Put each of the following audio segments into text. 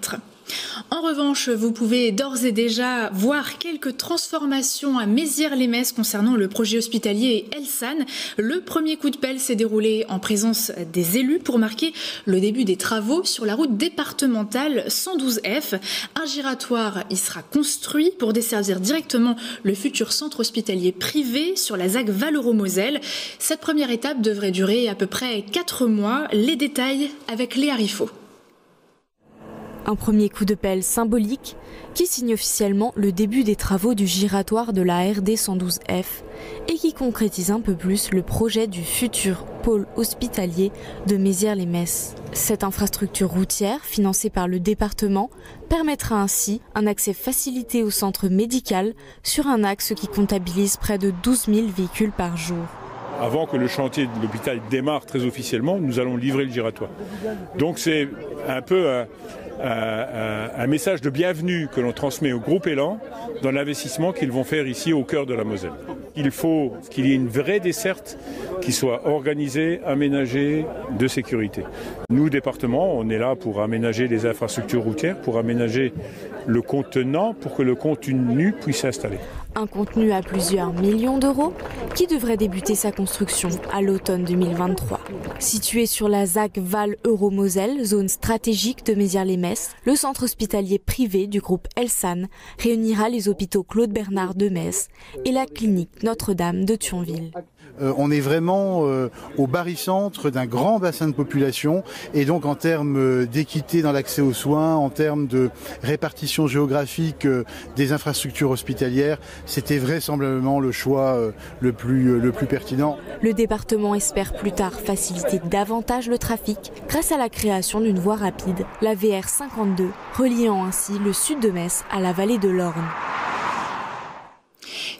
km. En revanche, vous pouvez d'ores et déjà voir quelques transformations à Mézières-les-Messes concernant le projet hospitalier Elsan. Le premier coup de pelle s'est déroulé en présence des élus pour marquer le début des travaux sur la route départementale 112F. Un giratoire y sera construit pour desservir directement le futur centre hospitalier privé sur la ZAC Val-Euro-Moselle. Cette première étape devrait durer à peu près 4 mois. Les détails avec Léa Riffaut. Un premier coup de pelle symbolique qui signe officiellement le début des travaux du giratoire de la RD 112F et qui concrétise un peu plus le projet du futur pôle hospitalier de Mézières-les-Messes. Cette infrastructure routière, financée par le département, permettra ainsi un accès facilité au centre médical sur un axe qui comptabilise près de 12 000 véhicules par jour. Avant que le chantier de l'hôpital démarre très officiellement, nous allons livrer le giratoire. Donc c'est un peu un message de bienvenue que l'on transmet au groupe Élan dans l'investissement qu'ils vont faire ici au cœur de la Moselle. Il faut qu'il y ait une vraie desserte qui soit organisée, aménagée, de sécurité. Nous, département, on est là pour aménager les infrastructures routières, pour aménager le contenant, pour que le contenu puisse s'installer. Un contenu à plusieurs millions d'euros qui devrait débuter sa construction à l'automne 2023. Situé sur la ZAC Val-Euro-Moselle, zone stratégique de Mézières-les-Messes, le centre hospitalier privé du groupe Elsan réunira les hôpitaux Claude Bernard de Metz et la clinique Notre-Dame de Thionville. On est vraiment au barycentre d'un grand bassin de population et donc en termes d'équité dans l'accès aux soins, en termes de répartition géographique des infrastructures hospitalières, c'était vraisemblablement le choix le plus pertinent. Le département espère plus tard faciliter davantage le trafic grâce à la création d'une voie rapide, la VR 52, reliant ainsi le sud de Metz à la vallée de l'Orne.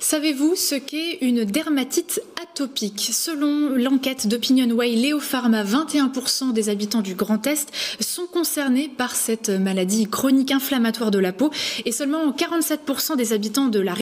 Savez-vous ce qu'est une dermatite atopique? Selon l'enquête d'Opinionway Léopharma, 21% des habitants du Grand Est sont concernés par cette maladie chronique inflammatoire de la peau et seulement 47% des habitants de la